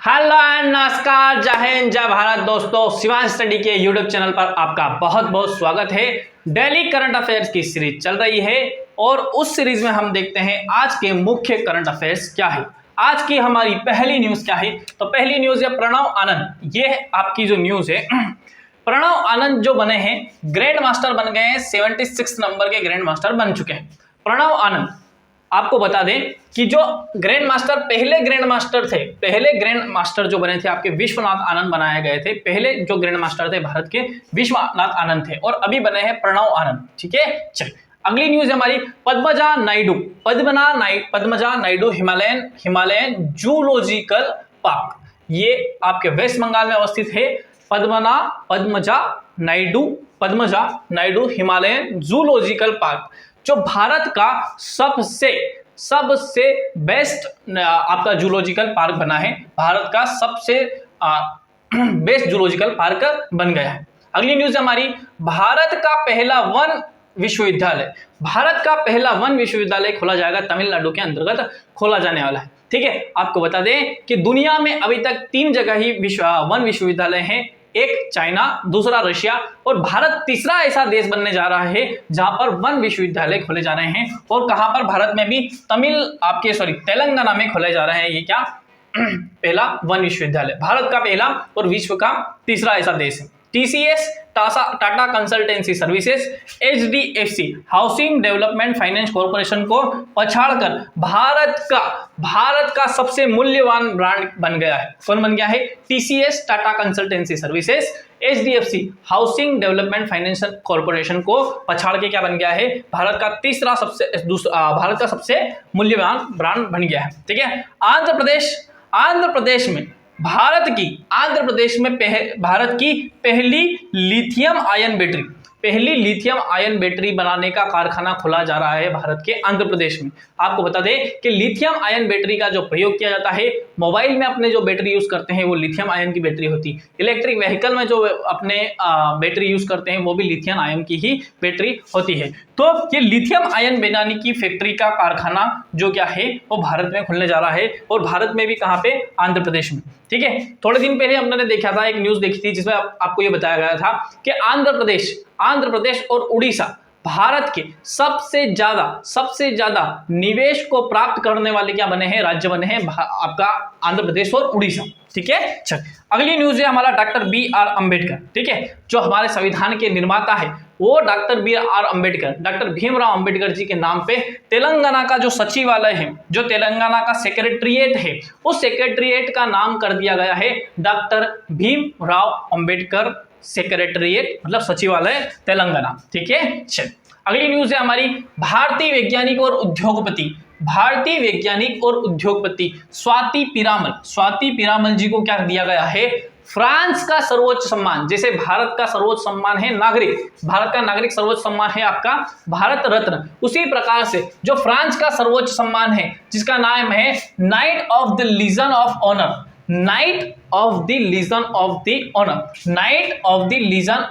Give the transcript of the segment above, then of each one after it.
Hello and नमस्कार, जय हिंद जय भारत। दोस्तों, शिवांश स्टडी के यूट्यूब चैनल पर आपका बहुत बहुत स्वागत है। डेली करंट अफेयर्स की सीरीज चल रही है और उस सीरीज में हम देखते हैं आज के मुख्य करंट अफेयर्स क्या है। आज की हमारी पहली न्यूज क्या है, तो पहली न्यूज है प्रणव आनंद। ये आपकी जो न्यूज है, प्रणव आनंद जो बने हैं ग्रैंड मास्टर बन गए हैं, 76 नंबर के ग्रैंड मास्टर बन चुके हैं प्रणव आनंद। आपको बता दें कि जो ग्रैंड मास्टर पहले ग्रैंड मास्टर थे, पहले ग्रैंड मास्टर जो बने थे आपके विश्वनाथ आनंद बनाए गए थे। पहले जो ग्रैंड मास्टर थे भारत के विश्वनाथ आनंद थे और अभी बने हैं प्रणव आनंद। ठीक है, चलिए अगली न्यूज है हमारी Padmaja Naidu. Padmaja Naidu Himalayan zoological park, ये आपके वेस्ट बंगाल में अवस्थित है। Padmaja Naidu Himalayan zoological park जो भारत का सबसे बेस्ट आपका जूलॉजिकल पार्क बना है, भारत का सबसे बेस्ट जूलॉजिकल पार्क बन गया है। अगली न्यूज हमारी भारत का पहला वन विश्वविद्यालय खोला जाएगा, तमिलनाडु के अंतर्गत खोला जाने वाला है। ठीक है, आपको बता दें कि दुनिया में अभी तक 3 जगह ही वन विश्वविद्यालय हैं, एक चाइना, दूसरा रशिया और भारत तीसरा ऐसा देश बनने जा रहा है जहां पर वन विश्वविद्यालय खोले जा रहे हैं। और कहां पर? भारत में भी तेलंगाना में खोले जा रहे हैं। ये क्या पहला वन विश्वविद्यालय, भारत का पहला और विश्व का तीसरा ऐसा देश है। TCS Tata consultancy services, HDFC housing development finance corporation को पछाड़कर भारत का सबसे मूल्यवान ब्रांड बन गया है। कौन बन गया है? TCS Tata consultancy services, HDFC housing development finance corporation को पछाड़ के क्या बन गया है? भारत का सबसे मूल्यवान ब्रांड बन गया है। ठीक है, आंध्र प्रदेश में भारत की पहली लिथियम आयन बैटरी बनाने का कारखाना खोला जा रहा है भारत के आंध्र प्रदेश में। आपको बता दें कि लिथियम आयन बैटरी का जो प्रयोग किया जाता है, मोबाइल में अपने जो बैटरी यूज करते हैं वो लिथियम आयन की बैटरी होती है। इलेक्ट्रिक व्हीकल में जो अपने बैटरी यूज करते हैं वो भी लिथियम आयन की ही बैटरी होती है। तो ये लिथियम आयन बनाने की फैक्ट्री का कारखाना जो क्या है वो भारत में खुलने जा रहा है, और भारत में भी कहाँ पे? आंध्र प्रदेश में। ठीक है, थोड़े दिन पहले हमने देखा था, एक न्यूज देखी थी जिसमें आपको ये बताया गया था कि आंध्र प्रदेश और उड़ीसा भारत के सबसे ज्यादा निवेश को प्राप्त करने वाले क्या बने हैं? राज्य बने हैं आपका आंध्र प्रदेश और उड़ीसा। ठीक है, चल अगली न्यूज है हमारा डॉक्टर BR अम्बेडकर। ठीक है, जो हमारे संविधान के निर्माता है वो doctor BR Ambedkar, doctor Bhimrao Ambedkar ji के नाम पे तेलंगाना का जो सचिवालय है, जो तेलंगाना का सेक्रेटरिएट है, उस सेक्रेटरिएट का नाम कर दिया गया है डॉक्टर भीमराव अम्बेडकर सेक्रेटरिएट, मतलब सचिवालय तेलंगाना। ठीक है, चल अगली न्यूज है हमारी भारतीय वैज्ञानिक और उद्योगपति स्वाति पीरामल जी को क्या दिया गया है? फ्रांस का सर्वोच्च सम्मान, जैसे भारत का सर्वोच्च सम्मान है भारत का नागरिक सर्वोच्च सम्मान है आपका भारत रत्न, उसी प्रकार से जो फ्रांस का सर्वोच्च सम्मान है जिसका नाम है knight of the legion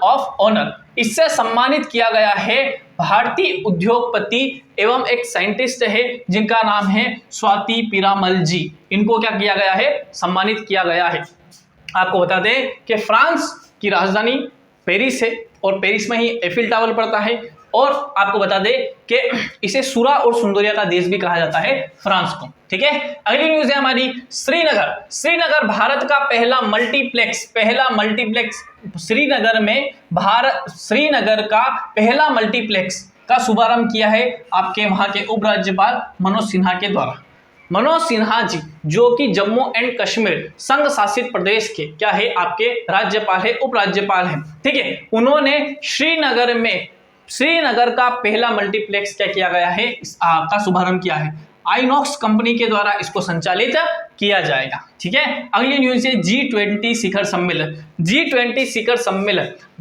of honour, इससे सम्मानित किया गया है भारतीय उद्योगपति एवं एक साइंटिस्ट है जिनका नाम है स्वाति पीरामल जी। इनको क्या किया गया है? सम्मानित किया गया है। आपको बता दें कि फ्रांस की राजधानी पेरिस है और पेरिस में ही एफिल टावर पड़ता है, और आपको बता दें कि इसे सूरा और सुंदरिया का देश भी कहा जाता है फ्रांस को। ठीक है, अगली न्यूज है हमारी श्रीनगर भारत का पहला मल्टीप्लेक्स श्रीनगर का पहला मल्टीप्लेक्स का शुभारंभ किया है आपके वहां के उपराज्यपाल मनोज सिन्हा के द्वारा। मनोज सिन्हा जी जो कि जम्मू एंड कश्मीर संघ शासित प्रदेश के क्या है? आपके राज्यपाल है, उपराज्यपाल है। ठीक है, उन्होंने श्रीनगर का पहला मल्टीप्लेक्स क्या किया गया है? का शुभारंभ किया है। आइनॉक्स कंपनी के द्वारा इसको संचालित किया जाएगा। ठीक है, अगली न्यूज है G20 शिखर सम्मेलन।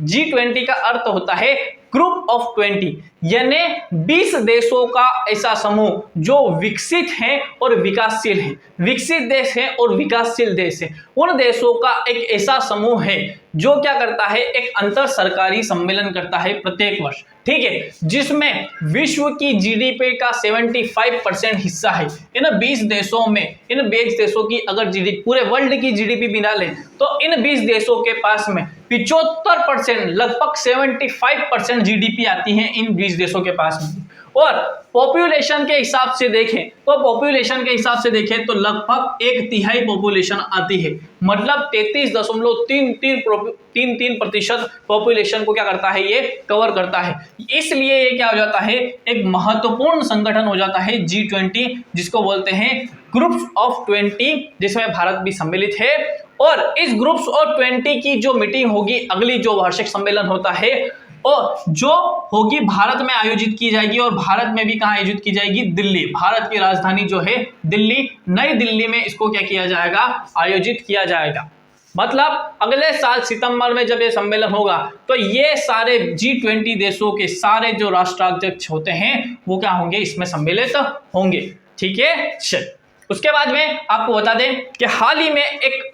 G20 का अर्थ होता है ग्रुप ऑफ 20 यानी 20 देशों का ऐसा समूह जो विकसित है और विकासशील है, विकसित देश है और विकासशील देश है, उन देशों का एक ऐसा समूह है जो क्या करता है, एक अंतर सरकारी सम्मेलन करता है प्रत्येक वर्ष, ठीक है, जिसमें विश्व की जीडीपी का 75% हिस्सा है। इन 20 देशों में, इन 20 देशों की अगर जीडीपी, पूरे वर्ल्ड की जीडीपी मिला लें तो इन 20 देशों के पास में 75%, लगभग 75% जीडीपी आती है इन 20 देशों के पास में। और पॉपुलेशन के हिसाब से देखें तो, पॉपुलेशन के हिसाब से देखें तो लगभग 1/3 पॉपुलेशन आती है, मतलब 33.33% पॉपुलेशन को क्या करता है, ये कवर करता है। इसलिए ये क्या हो जाता है, एक महत्वपूर्ण संगठन हो जाता है G20, जिसको बोलते हैं ग्रुप्स ऑफ 20, जिसमें भारत भी सम्मिलित है। और इस ग्रुप्स ऑफ 20 की जो मीटिंग होगी, अगली जो वार्षिक सम्मेलन होता है, और जो होगी भारत में आयोजित की जाएगी, और भारत में भी कहाँ आयोजित की जाएगी, दिल्ली, भारत की राजधानी जो है दिल्ली, नई दिल्ली में इसको क्या किया जाएगा, आयोजित किया जाएगा। मतलब अगले साल सितंबर में जब ये सम्मेलन होगा तो ये सारे G20 देशों के सारे जो राष्ट्राध्यक्ष होते हैं वो क्या होंगे, इसमें सम्मिलित होंगे, ठीक है। चल, उसके बाद में आपको बता दें कि हाल ही में एक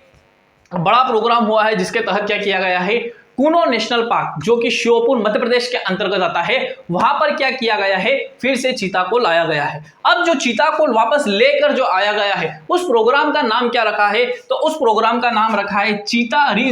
बड़ा प्रोग्राम हुआ है जिसके तहत क्या किया गया है, कूनो नेशनल पार्क जो कि श्योपुर मध्य प्रदेश के अंतर्गत आता है, वहां पर क्या किया गया है, फिर से चीता को लाया गया है। अब जो चीता को वापस लेकर जो आया गया है, उस प्रोग्राम का नाम क्या रखा है, तो उस प्रोग्राम का नाम रखा है चीता री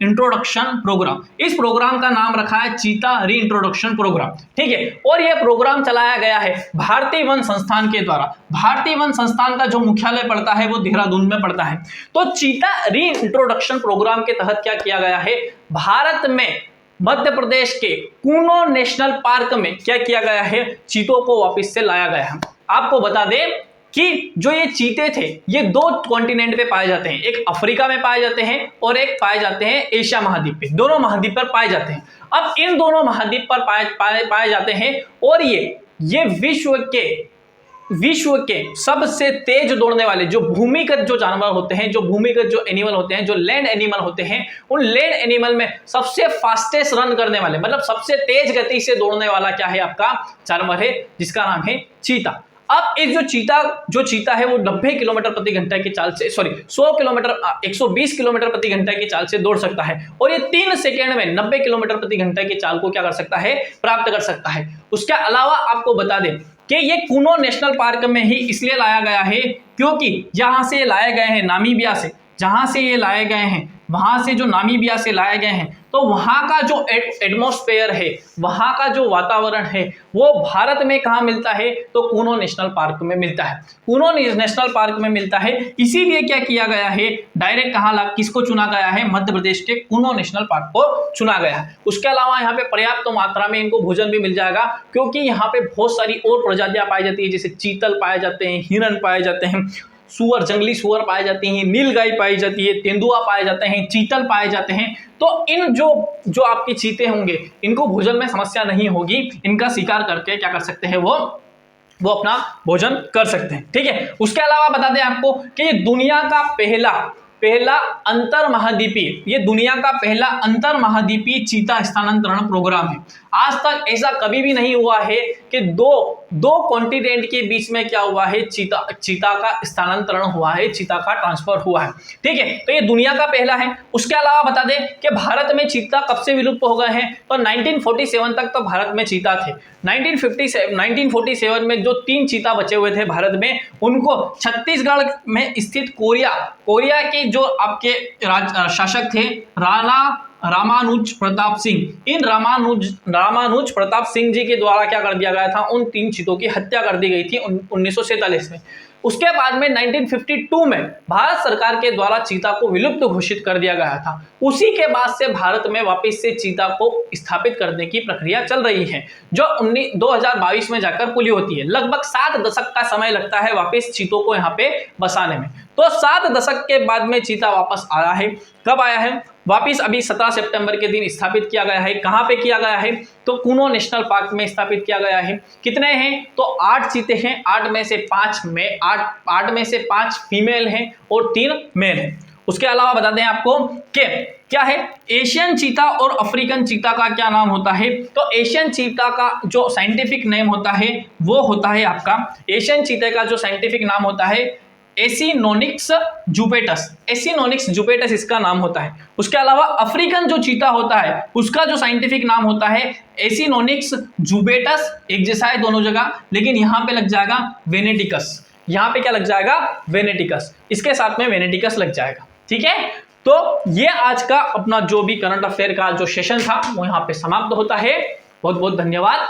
इंट्रोडक्शन प्रोग्राम। इस प्रोग्राम का नाम रखा है चीता री इंट्रोडक्शन प्रोग्राम, ठीक है। और यह प्रोग्राम चलाया गया है भारतीय वन संस्थान के द्वारा। भारतीय वन संस्थान का जो मुख्यालय पड़ता है वो देहरादून में पड़ता है। तो चीता री इंट्रोडक्शन प्रोग्राम के तहत क्या किया गया है, भारत में मध्य प्रदेश के कूनो नेशनल पार्क में क्या किया गया है, चीतों को वापस से लाया गया है। आपको बता दें कि जो ये चीते थे ये 2 कॉन्टिनेंट पे पाए जाते हैं, एक अफ्रीका में पाए जाते हैं और एक पाए जाते हैं एशिया महाद्वीप पे, दोनों महाद्वीप पर पाए जाते हैं। अब इन दोनों महाद्वीप पर पाए जाते हैं और ये विश्व के सबसे तेज दौड़ने वाले जो भूमिगत जो जानवर होते हैं, जो भूमिगत जो एनिमल होते हैं, जो लैंड एनिमल होते हैं, उन लैंड एनिमल में सबसे फास्टेस्ट रन करने वाले, मतलब सबसे तेज गति से दौड़ने वाला क्या है, आपका जानवर है जिसका नाम है चीता। अब इस जो चीता है वो 90 किलोमीटर प्रति घंटा की चाल से, 120 किलोमीटर प्रति घंटा की चाल से दौड़ सकता है, और ये 3 सेकेंड में 90 किलोमीटर प्रति घंटा की चाल को क्या कर सकता है, प्राप्त कर सकता है। उसके अलावा आपको बता दें कि ये कूनो नेशनल पार्क में ही इसलिए लाया गया है क्योंकि जहां से ये लाए गए हैं, नामीबिया से, जहां से ये लाए गए हैं, वहां से जो नामीबिया से लाए गए हैं, तो वहां का जो एटमॉस्फेयर है, वहां का जो वातावरण है, वो भारत में कहाँ मिलता है, तो कूनो नेशनल पार्क में मिलता है। कूनो नेशनल पार्क में मिलता है, इसीलिए क्या किया गया है, डायरेक्ट कहाँ किसको चुना गया है, मध्य प्रदेश के कूनो नेशनल पार्क को चुना गया है। उसके अलावा यहाँ पे पर्याप्त मात्रा में इनको भोजन भी मिल जाएगा, क्योंकि यहाँ पे बहुत सारी और प्रजातियां पाई जाती है, जैसे चीतल पाए जाते हैं, हिरन पाए जाते हैं, सुअर, जंगली सुअर पाए जाती हैं, नीलगाय पाई जाती है, तेंदुआ पाए जाते हैं, चीतल पाए जाते हैं। तो इन जो आपके चीते होंगे, इनको भोजन में समस्या नहीं होगी, इनका शिकार करके क्या कर सकते हैं, वो अपना भोजन कर सकते हैं, ठीक है। उसके अलावा बता दें आपको कि ये दुनिया का पहला अंतर महाद्वीपीय, ये दुनिया का पहला अंतर महाद्वीपीय चीता स्थानांतरण प्रोग्राम है। आज तक ऐसा कभी भी नहीं हुआ है कि दो कॉन्टिनेंट के बीच में क्या हुआ है, चीता का स्थानांतरण हुआ है, चीता का ट्रांसफर हुआ है, ठीक है। तो ये दुनिया का पहला है। उसके अलावा बता दें कि भारत में चीता कब से विलुप्त हो गए हैं, तो 1947 तक तो भारत में चीता थे। 1947 में जो 3 चीता बचे हुए थे भारत में, उनको छत्तीसगढ़ में स्थित कोरिया के जो आपके शासक थे रामानुज प्रताप सिंह, इन रामानुज प्रताप सिंह जी के द्वारा क्या कर दिया गया था, उन 3 चीतों की हत्या कर दी गई थी 1947 में। उसके बाद में 1952 में भारत सरकार के द्वारा चीता को विलुप्त घोषित कर दिया गया था। उसी के बाद से भारत में वापस से चीता को स्थापित करने की प्रक्रिया चल रही है, जो 2022 में जाकर पूरी होती है। लगभग 7 दशक का समय लगता है वापस चीतों को यहाँ पे बसाने में। तो 7 दशक के बाद में चीता वापस आया है। कब आया है वापिस? अभी 17 सितंबर के दिन स्थापित किया गया है। कहाँ पे किया गया है? तो कूनो नेशनल पार्क में स्थापित किया गया है। कितने हैं? तो 8 चीते हैं, 8 में से 5 फीमेल हैं और 3 मेल हैं। उसके अलावा बता दें आपको कि क्या है, एशियन चीता और अफ्रीकन चीता का क्या नाम होता है? तो एशियन चीता का जो साइंटिफिक नेम होता है वो होता है आपका, एशियन चीते का जो साइंटिफिक नाम होता है एसिनोनिक्स जुपेटस, एसिनोनिक्स जुपेटस इसका नाम होता है। उसके अलावा अफ्रीकन जो चीता होता है उसका जो साइंटिफिक नाम होता है एसिनोनिक्स जुबेटस, एक जैसा है दोनों जगह, लेकिन यहां पे लग जाएगा वेनेटिकस, यहां पे क्या लग जाएगा, वेनेटिकस, इसके साथ में वेनेटिकस लग जाएगा। ठीक है, तो ये आज का अपना जो भी करंट अफेयर का जो सेशन था वो यहाँ पे समाप्त होता है। बहुत बहुत धन्यवाद।